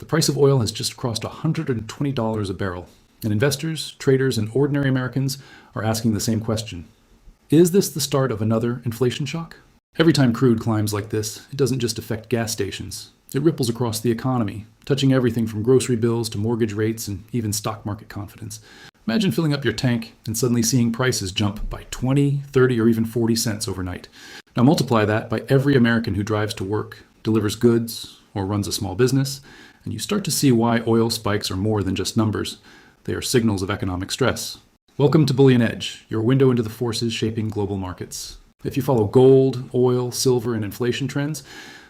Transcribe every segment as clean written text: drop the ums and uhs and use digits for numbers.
The price of oil has just crossed $120 a barrel, and investors, traders, and ordinary Americans are asking the same question. Is this the start of another inflation shock? Every time crude climbs like this, it doesn't just affect gas stations. It ripples across the economy, touching everything from grocery bills to mortgage rates and even stock market confidence. Imagine filling up your tank and suddenly seeing prices jump by 20, 30, or even 40 cents overnight. Now multiply that by every American who drives to work, delivers goods, or runs a small business, and you start to see why oil spikes are more than just numbers. They are signals of economic stress. Welcome to Bullion Edge, your window into the forces shaping global markets. If you follow gold, oil, silver, and inflation trends,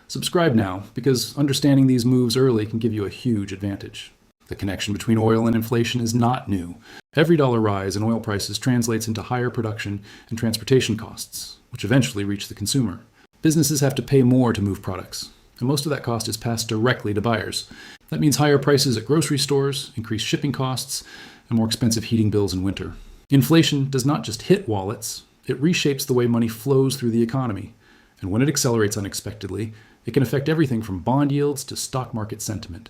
subscribe now, because understanding these moves early can give you a huge advantage. The connection between oil and inflation is not new. Every dollar rise in oil prices translates into higher production and transportation costs, which eventually reach the consumer. Businesses have to pay more to move products, and most of that cost is passed directly to buyers. That means higher prices at grocery stores, increased shipping costs, and more expensive heating bills in winter. Inflation does not just hit wallets, it reshapes the way money flows through the economy. And when it accelerates unexpectedly, it can affect everything from bond yields to stock market sentiment.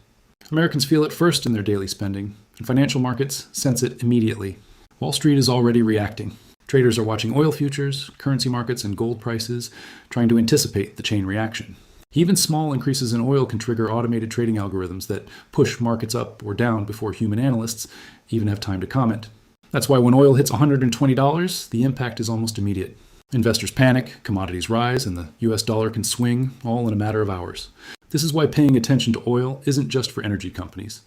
Americans feel it first in their daily spending, and financial markets sense it immediately. Wall Street is already reacting. Traders are watching oil futures, currency markets, and gold prices, trying to anticipate the chain reaction. Even small increases in oil can trigger automated trading algorithms that push markets up or down before human analysts even have time to comment. That's why when oil hits $120, the impact is almost immediate. Investors panic, commodities rise, and the US dollar can swing all in a matter of hours. This is why paying attention to oil isn't just for energy companies.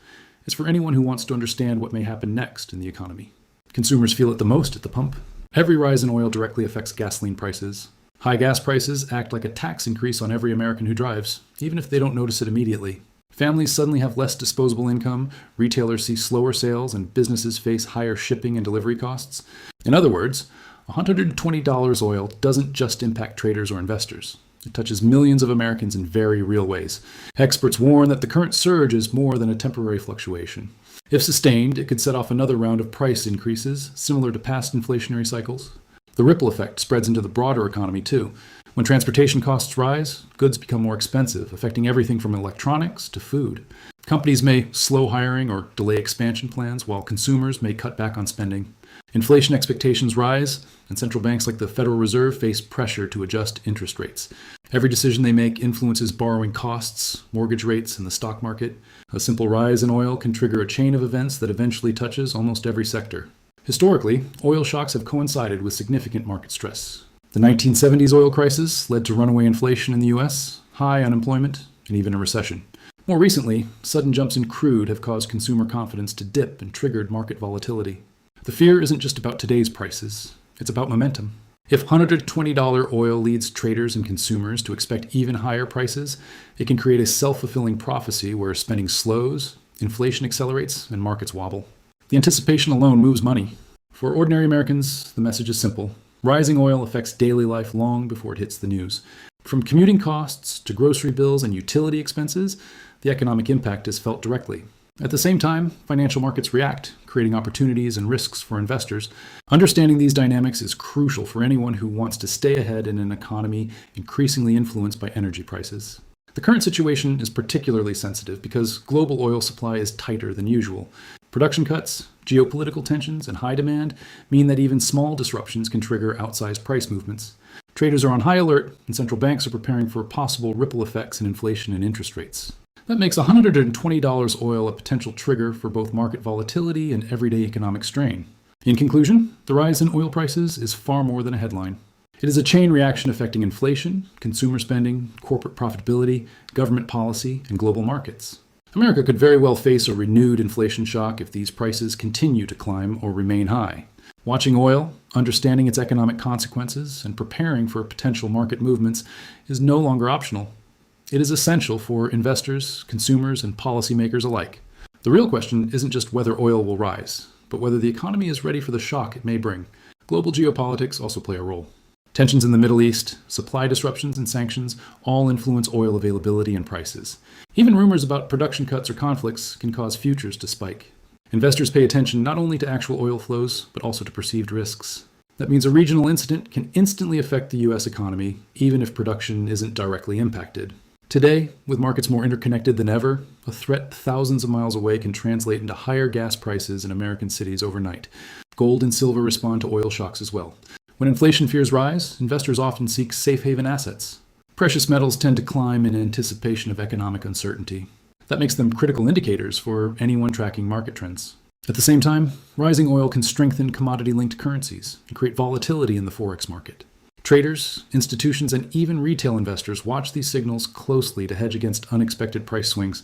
It's for anyone who wants to understand what may happen next in the economy. Consumers feel it the most at the pump. Every rise in oil directly affects gasoline prices. High gas prices act like a tax increase on every American who drives, even if they don't notice it immediately. Families suddenly have less disposable income, retailers see slower sales, and businesses face higher shipping and delivery costs. In other words, $120 oil doesn't just impact traders or investors. It touches millions of Americans in very real ways. Experts warn that the current surge is more than a temporary fluctuation. If sustained, it could set off another round of price increases, similar to past inflationary cycles. The ripple effect spreads into the broader economy too. When transportation costs rise, goods become more expensive, affecting everything from electronics to food. Companies may slow hiring or delay expansion plans, while consumers may cut back on spending. Inflation expectations rise, and central banks like the Federal Reserve face pressure to adjust interest rates. Every decision they make influences borrowing costs, mortgage rates, and the stock market. A simple rise in oil can trigger a chain of events that eventually touches almost every sector. Historically, oil shocks have coincided with significant market stress. The 1970s oil crisis led to runaway inflation in the US, high unemployment, and even a recession. More recently, sudden jumps in crude have caused consumer confidence to dip and triggered market volatility. The fear isn't just about today's prices, it's about momentum. If $120 oil leads traders and consumers to expect even higher prices, it can create a self-fulfilling prophecy where spending slows, inflation accelerates, and markets wobble. The anticipation alone moves money. For ordinary Americans, the message is simple. Rising oil affects daily life long before it hits the news. From commuting costs to grocery bills and utility expenses, the economic impact is felt directly. At the same time, financial markets react, creating opportunities and risks for investors. Understanding these dynamics is crucial for anyone who wants to stay ahead in an economy increasingly influenced by energy prices. The current situation is particularly sensitive because global oil supply is tighter than usual. Production cuts, geopolitical tensions, and high demand mean that even small disruptions can trigger outsized price movements. Traders are on high alert, and central banks are preparing for possible ripple effects in inflation and interest rates. That makes $120 oil a potential trigger for both market volatility and everyday economic strain. In conclusion, the rise in oil prices is far more than a headline. It is a chain reaction affecting inflation, consumer spending, corporate profitability, government policy, and global markets. America could very well face a renewed inflation shock if these prices continue to climb or remain high. Watching oil, understanding its economic consequences, and preparing for potential market movements is no longer optional. It is essential for investors, consumers, and policymakers alike. The real question isn't just whether oil will rise, but whether the economy is ready for the shock it may bring. Global geopolitics also play a role. Tensions in the Middle East, supply disruptions, and sanctions all influence oil availability and prices. Even rumors about production cuts or conflicts can cause futures to spike. Investors pay attention not only to actual oil flows, but also to perceived risks. That means a regional incident can instantly affect the U.S. economy, even if production isn't directly impacted. Today, with markets more interconnected than ever, a threat thousands of miles away can translate into higher gas prices in American cities overnight. Gold and silver respond to oil shocks as well. When inflation fears rise, investors often seek safe haven assets. Precious metals tend to climb in anticipation of economic uncertainty. That makes them critical indicators for anyone tracking market trends. At the same time, rising oil can strengthen commodity-linked currencies and create volatility in the forex market. Traders, institutions, and even retail investors watch these signals closely to hedge against unexpected price swings.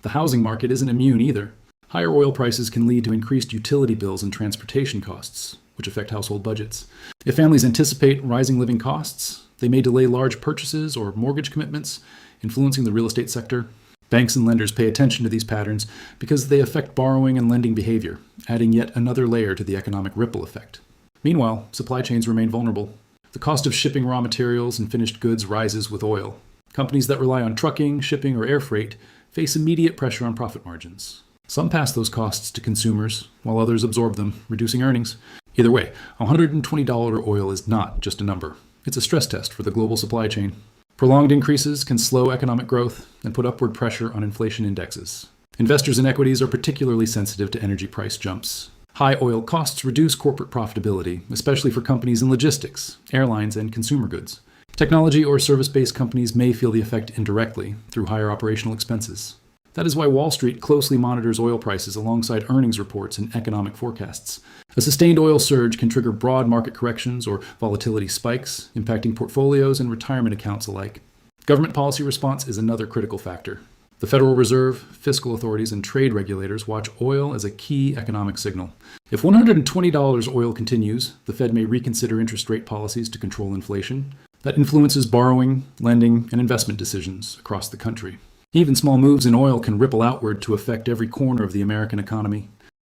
The housing market isn't immune either. Higher oil prices can lead to increased utility bills and transportation costs, which affect household budgets. If families anticipate rising living costs, they may delay large purchases or mortgage commitments, influencing the real estate sector. Banks and lenders pay attention to these patterns because they affect borrowing and lending behavior, adding yet another layer to the economic ripple effect. Meanwhile, supply chains remain vulnerable. The cost of shipping raw materials and finished goods rises with oil. Companies that rely on trucking, shipping, or air freight face immediate pressure on profit margins. Some pass those costs to consumers, while others absorb them, reducing earnings. Either way, $120 oil is not just a number. It's a stress test for the global supply chain. Prolonged increases can slow economic growth and put upward pressure on inflation indexes. Investors in equities are particularly sensitive to energy price jumps. High oil costs reduce corporate profitability, especially for companies in logistics, airlines, and consumer goods. Technology or service-based companies may feel the effect indirectly through higher operational expenses. That is why Wall Street closely monitors oil prices alongside earnings reports and economic forecasts. A sustained oil surge can trigger broad market corrections or volatility spikes, impacting portfolios and retirement accounts alike. Government policy response is another critical factor. The Federal Reserve, fiscal authorities, and trade regulators watch oil as a key economic signal. If $120 oil continues, the Fed may reconsider interest rate policies to control inflation. That influences borrowing, lending, and investment decisions across the country. Even small moves in oil can ripple outward to affect every corner of the American economy.